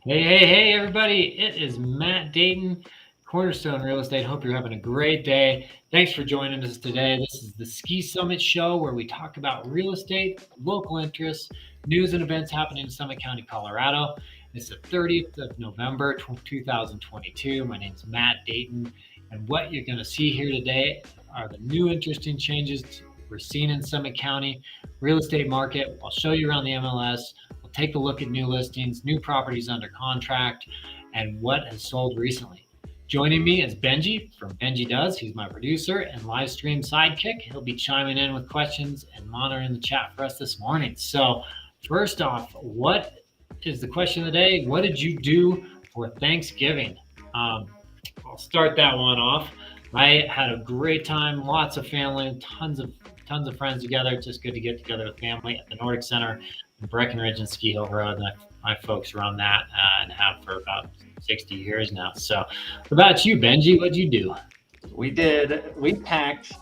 Hey, everybody. It is Matt Dayton, Cornerstone Real Estate. Hope you're having a great day. Thanks for joining us today. This is the Ski Summit Show where we talk about real estate, local interests, news and events happening in Summit County, Colorado. It's the 30th of November, 2022. My name is Matt Dayton, and what you're going to see here today are the new interesting changes we're seeing in Summit County real estate market. I'll show you around the MLS. Take a look at new listings, new properties under contract, and what has sold recently. Joining me is Benji from Benji Does. He's my producer and live stream sidekick. He'll be chiming in with questions and monitoring the chat for us this morning. So, first off, what is the question of the day? What did you do for Thanksgiving? I'll start that one off. I had a great time, lots of family, tons of friends together. It's just good to get together with family at the Nordic Center in Breckenridge and Ski Hill Road. And my folks run that and have for about 60 years now. So, what about you, Benji? What'd you do? We packed,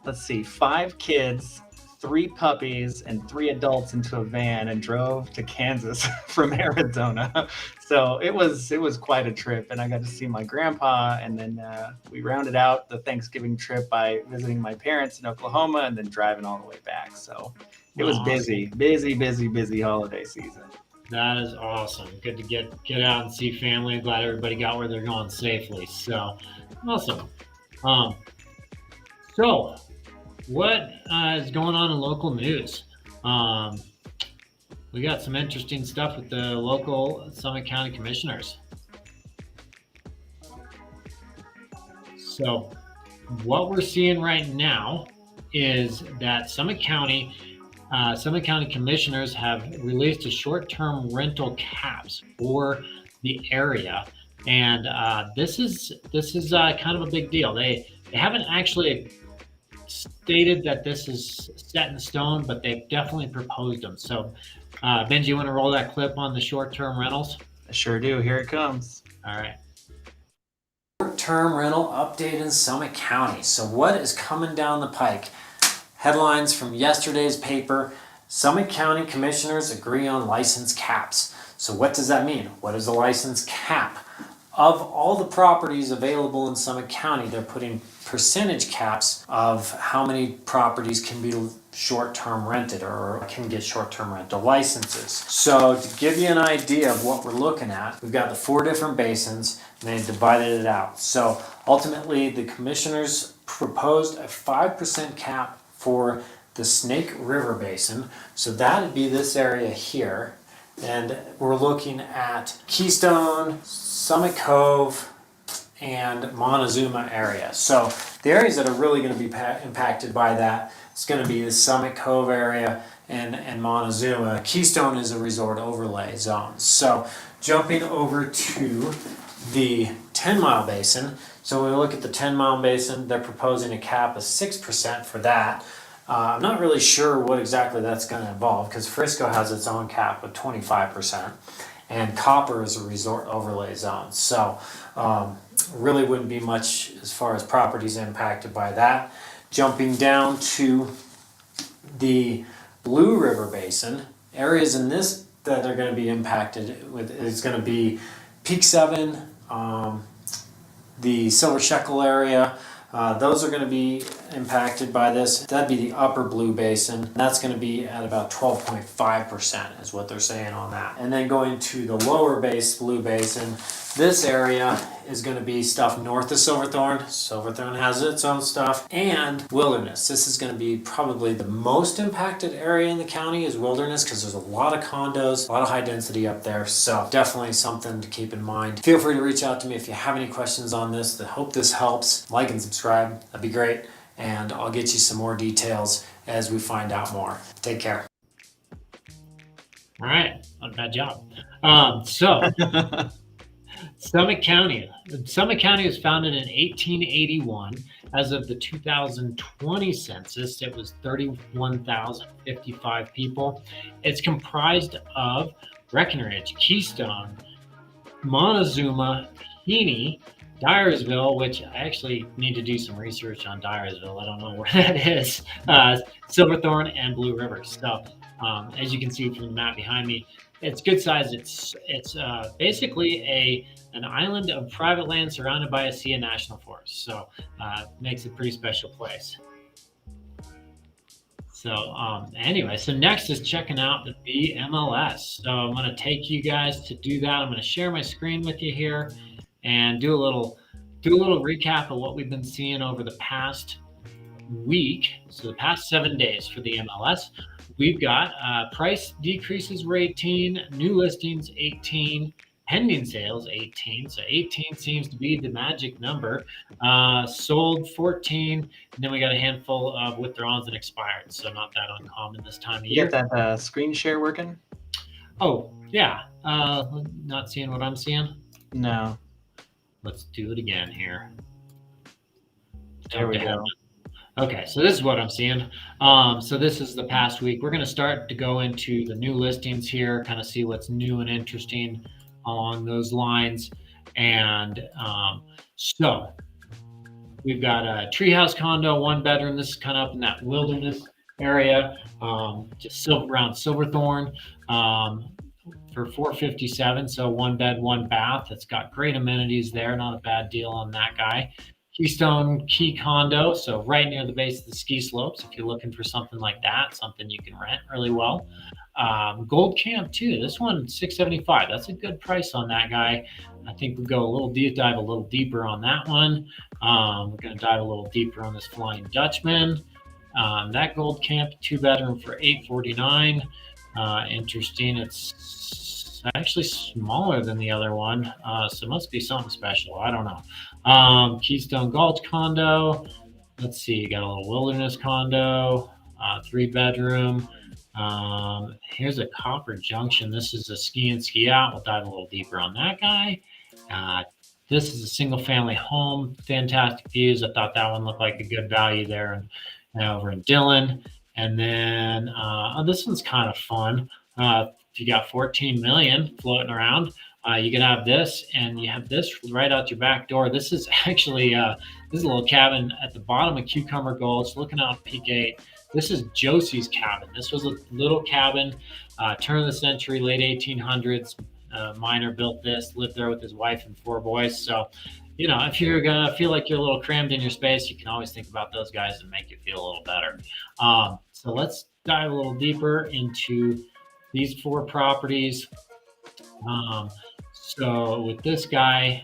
5 kids, 3 puppies, and 3 adults into a van and drove to Kansas from Arizona. So it was quite a trip, and I got to see my grandpa, and then we rounded out the Thanksgiving trip by visiting my parents in Oklahoma and then driving all the way back. So it was Awesome. busy holiday season. That is awesome. Good to get out and see family. Glad everybody got where they're going safely. So awesome. Um, so what is going on in local news? We got some interesting stuff with the local Summit County commissioners. So what we're seeing right now is that Summit County commissioners have released a short-term rental caps for the area, and this is kind of a big deal. They haven't actually stated that this is set in stone, but they've definitely proposed them. So, Benji, you want to roll that clip on the short-term rentals? I sure do. Here it comes. All right. Short-term rental update in Summit County. So what is coming down the pike? Headlines from yesterday's paper: Summit County commissioners agree on license caps. So what does that mean? What is a license cap? Of all the properties available in Summit County, they're putting percentage caps of how many properties can be short-term rented or can get short-term rental licenses. So to give you an idea of what we're looking at, we've got the 4 different basins and they divided it out. So ultimately the commissioners proposed a 5% cap for the Snake River Basin. So that would be this area here. And we're looking at Keystone, Summit Cove, and Montezuma area. So the areas that are really going to be impacted by that, it's going to be the Summit Cove area and Montezuma. Keystone is a resort overlay zone. So jumping over to the 10-mile basin. So when we look at the 10-mile basin, they're proposing a cap of 6% for that. I'm not really sure what exactly that's going to involve because Frisco has its own cap of 25%, and Copper is a resort overlay zone. So really wouldn't be much as far as properties impacted by that. Jumping down to the Blue River Basin, areas in this that are going to be impacted with is going to be Peak 7, the Silver Shekel area. Those are going to be impacted by this. That'd be the upper Blue Basin. That's going to be at about 12.5% is what they're saying on that. And then going to the lower Blue Basin, this area is going to be stuff north of Silverthorne. Silverthorne has its own stuff. And Wilderness. This is going to be probably the most impacted area in the county is Wilderness because there's a lot of condos, a lot of high density up there. So definitely something to keep in mind. Feel free to reach out to me if you have any questions on this. I hope this helps. Like and subscribe. That'd be great. And I'll get you some more details as we find out more. Take care. All right. Not a bad job. Summit County. Summit County was founded in 1881. As of the 2020 census, it was 31,055 people. It's comprised of Breckenridge, Keystone, Montezuma, Heaney, Dyersville, which I actually need to do some research on Dyersville. I don't know where that is. Silverthorne and Blue River. So as you can see from the map behind me, It's good size. It's basically an island of private land surrounded by a sea and national forest. So makes a pretty special place. So anyway, so next is checking out the BMLS. So I'm going to take you guys to do that. I'm going to share my screen with you here and do a little recap of what we've been seeing over the past week. So the past 7 days for the MLS, we've got price decreases were 18, new listings 18, pending sales 18. So 18 seems to be the magic number. Sold 14, and then we got a handful of withdrawals and expired. So not that uncommon this time of You year. get that screen share working? Oh yeah, not seeing what I'm seeing. No. Let's do it again here. There we go. Okay, so this is what I'm seeing. So this is the past week. We're going to start to go into the new listings here, kind of see what's new and interesting along those lines. And so we've got a treehouse condo, 1 bedroom. This is kind of up in that wilderness area, just around Silverthorne. For 457, so 1 bed, 1 bath. It's got great amenities there. Not a bad deal on that guy. Keystone Key condo, so right near the base of the ski slopes. If you're looking for something like that, something you can rent really well. Gold Camp too. This one 675. That's a good price on that guy. I think we'll go dive a little deeper on that one. We're going to dive a little deeper on this Flying Dutchman. That Gold Camp 2 bedroom for 849. Interesting. It's actually smaller than the other one, so it must be something special. I don't know. Keystone Gulch condo. Let's see. You got a little wilderness condo, 3 bedroom. Here's a Copper Junction. This is a ski in, ski out. We'll dive a little deeper on that guy. This is a single family home. Fantastic views. I thought that one looked like a good value there, and over in Dillon. And then this one's kind of fun. If you got 14 million floating around, you can have this, and you have this right out your back door. This is actually this is a little cabin at the bottom of Cucumber Gulch, looking out Peak 8. This is Josie's cabin. This was a little cabin, turn of the century, late 1800s. Miner built this, lived there with his wife and 4 boys. So, you know, if you're gonna feel like you're a little crammed in your space, you can always think about those guys and make you feel a little better. So let's dive a little deeper into these 4 properties. So with this guy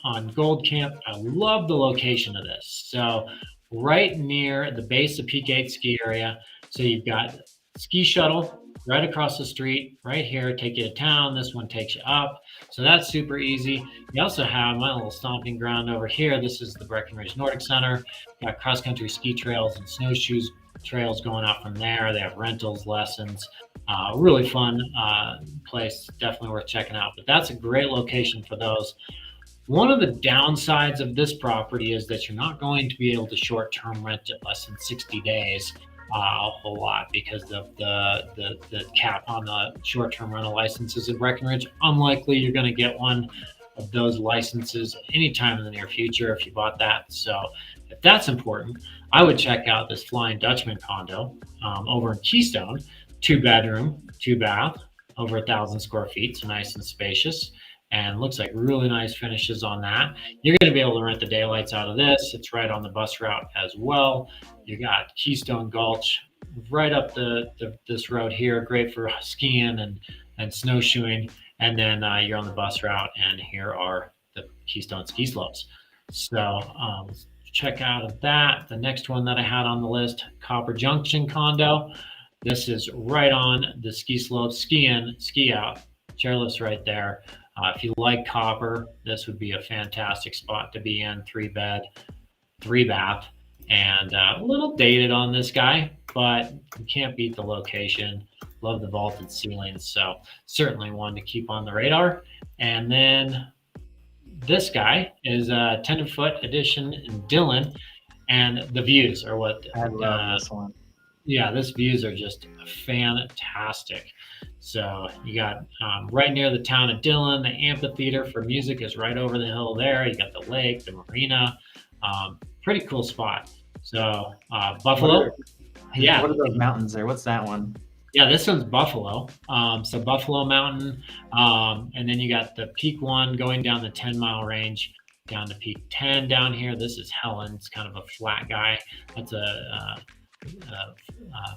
on Gold Camp, I love the location of this. So right near the base of Peak 8 ski area. So you've got ski shuttle right across the street, right here, take you to town. This one takes you up. So that's super easy. You also have my little stomping ground over here. This is the Breckenridge Nordic Center. Got cross-country ski trails and snowshoes trails going out from there. They have rentals, lessons. Really fun place, definitely worth checking out. But that's a great location for those. One of the downsides of this property is that you're not going to be able to short-term rent it less than 60 days a whole lot because of the cap on the short-term rental licenses in Breckenridge. Unlikely you're going to get one of those licenses anytime in the near future if you bought that. So if that's important, I would check out this Flying Dutchman condo over in Keystone. 2 bedroom, 2 bath, over 1,000 square feet, so nice and spacious, and looks like really nice finishes on that. You're going to be able to rent the daylights out of this. It's right on the bus route as well. You got Keystone Gulch right up this road here, great for skiing and snowshoeing. And then you're on the bus route, and here are the Keystone ski slopes. So check out that. The next one that I had on the list, Copper Junction condo. This is right on the ski slope, ski in, ski out, chairlifts right there. If you like Copper, this would be a fantastic spot to be in. 3 bed, 3 bath, and a little dated on this guy, but you can't beat the location. Love the vaulted ceilings, so certainly one to keep on the radar. And then this guy is a tenderfoot edition in Dillon, and the views are what I love this one. Yeah, these views are just fantastic. So you got right near the town of Dillon, the amphitheater for music is right over the hill there. You got the lake, the marina, pretty cool spot. So Buffalo, What are those mountains there? What's that one? Yeah, this one's Buffalo. So Buffalo Mountain, and then you got the peak one going down the 10-mile range down to peak 10 down here. This is Helen. It's kind of a flat guy. That's a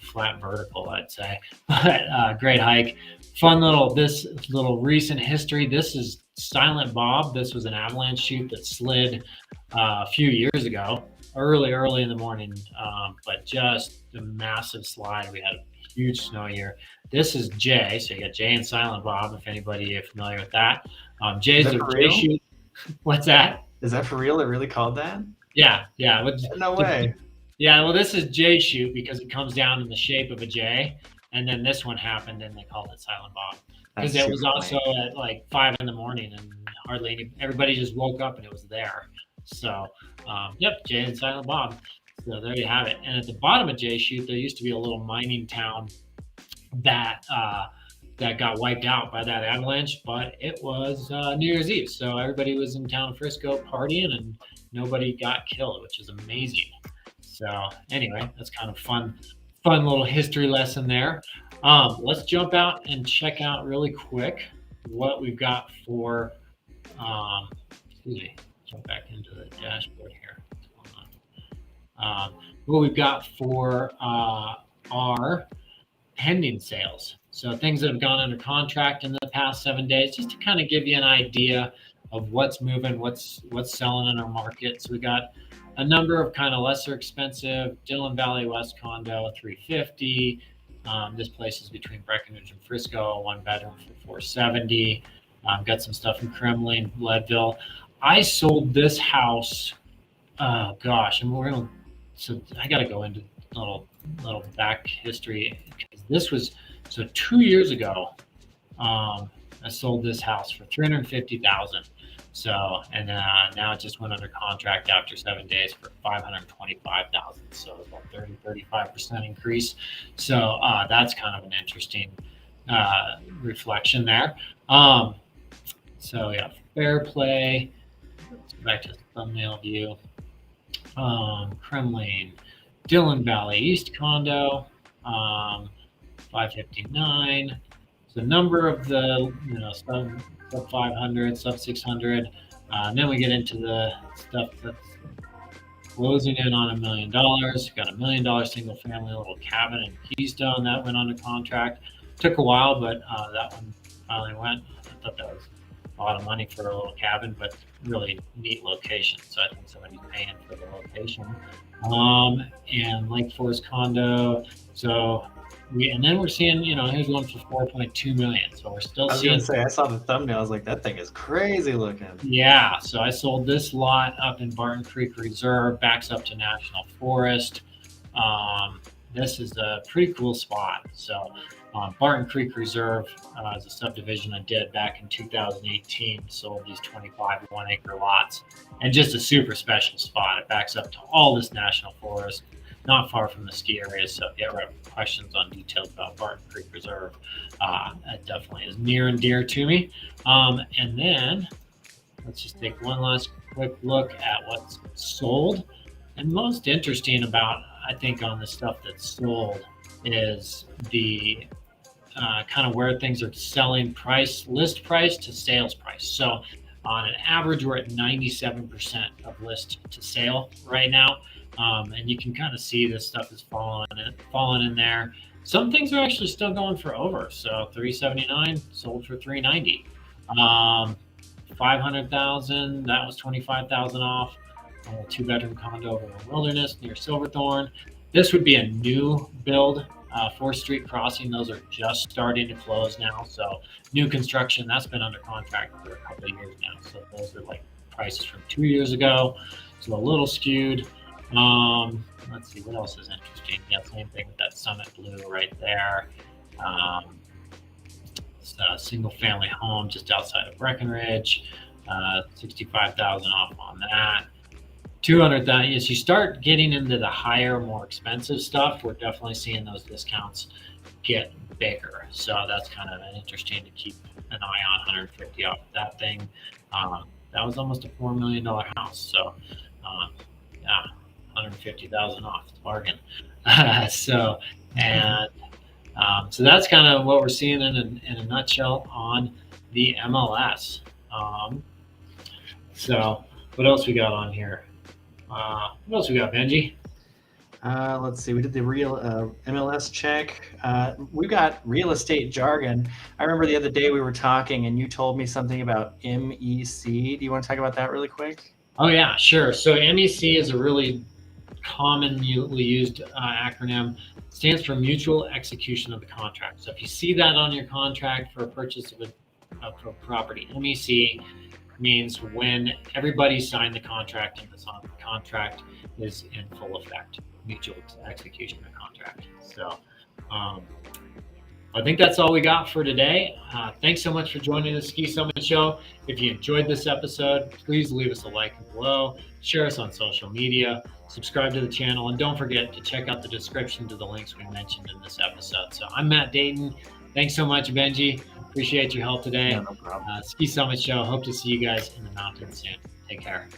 flat vertical, I'd say. But great hike. Fun this little recent history. This is Silent Bob. This was an avalanche chute that slid a few years ago, early in the morning, but just a massive slide. We had a huge snow year. This is Jay. So you got Jay and Silent Bob, if anybody is familiar with that. Jay's Is that the for Jay real? chute. What's that? Is that for real? It really called that? Yeah. No way. Yeah, well, this is J shoot because it comes down in the shape of a J, and then this one happened, and they called it Silent Bob because That's it was super also lame. at like 5 in the morning, and everybody just woke up and it was there. So, yep, Jay and Silent Bob. So there you have it. And at the bottom of J shoot, there used to be a little mining town that that got wiped out by that avalanche, but it was New Year's Eve, so everybody was in town Frisco partying, and nobody got killed, which is amazing. So anyway, that's kind of fun little history lesson there. Let's jump out and check out really quick what we've got for. Excuse me, jump back into the dashboard here. What's going on? What we've got for our pending sales. So things that have gone under contract in the past 7 days, just to kind of give you an idea of what's moving, what's selling in our market. So we got a number of kind of lesser expensive Dillon Valley West condo, 350. This place is between Breckenridge and Frisco, 1 bedroom for 470. Got some stuff in Kremlin, Leadville. I sold this house. Oh gosh, and so I got to go into little back history. This was so 2 years ago. I sold this house for $350,000. So, and now it just went under contract after 7 days for $525,000. So about 35% increase. So that's kind of an interesting reflection there. So yeah, fair play. Let's go back to the thumbnail view. Kremlin, Dillon Valley East condo, 559. So a number of the sub 500, sub 600, and then we get into the stuff that's closing in on $1 million. Got $1 million single family little cabin in Keystone that went under contract. Took a while, but that one finally went. I thought that was a lot of money for a little cabin, but really neat location. So I think somebody's paying for the location. And Lake Forest condo. So and then we're seeing, here's one for 4.2 million. So we're still I was seeing. gonna say, I saw the thumbnail. I was like, that thing is crazy looking. Yeah. So I sold this lot up in Barton Creek Reserve, backs up to National Forest. This is a pretty cool spot. So Barton Creek Reserve is a subdivision I did back in 2018. Sold these 25 1-acre lots, and just a super special spot. It backs up to all this National Forest, not far from the ski area. So if you ever have questions on details about Barton Creek Reserve, that definitely is near and dear to me. And then let's just take one last quick look at what's sold. And most interesting about, I think, on the stuff that's sold is the kind of where things are selling price, list price to sales price. So on an average, we're at 97% of list to sale right now. And you can kind of see this stuff is falling in there. Some things are actually still going for over. So 379 sold for 390. 500,000, that was 25,000 off. A 2-bedroom condo over the Wilderness near Silverthorne. This would be a new build. 4th Street Crossing, those are just starting to close now. So new construction, that's been under contract for a couple of years now. So those are like prices from 2 years ago. So a little skewed. Let's see, what else is interesting? Yeah, same thing with that Summit Blue right there. It's a single family home just outside of Breckenridge. 65,000 off on that. 200,000. As you start getting into the higher, more expensive stuff, we're definitely seeing those discounts get bigger. So that's kind of interesting to keep an eye on. 150 off that thing. That was almost a $4 million house. So yeah, 150,000 off. It's a bargain. So, and So that's kind of what we're seeing in a nutshell on the MLS. So what else we got on here? What else we got, Benji? Let's see. We did the real MLS check. We've got real estate jargon. I remember the other day we were talking and you told me something about MEC. Do you want to talk about that really quick? Oh yeah, sure. So MEC is a really commonly used acronym. It stands for Mutual Execution of the Contract. So if you see that on your contract for a purchase of a property, MEC means when everybody signed the contract and the contract is in full effect. Mutual execution of the contract. So I think that's all we got for today. Thanks so much for joining the Ski Summit Show. If you enjoyed this episode, please leave us a like below, share us on social media, subscribe to the channel, and don't forget to check out the description to the links we mentioned in this episode. So I'm Matt Dayton. Thanks so much, Benji. Appreciate your help today. Yeah, no problem. Ski Summit Show. Hope to see you guys in the mountains soon. Take care.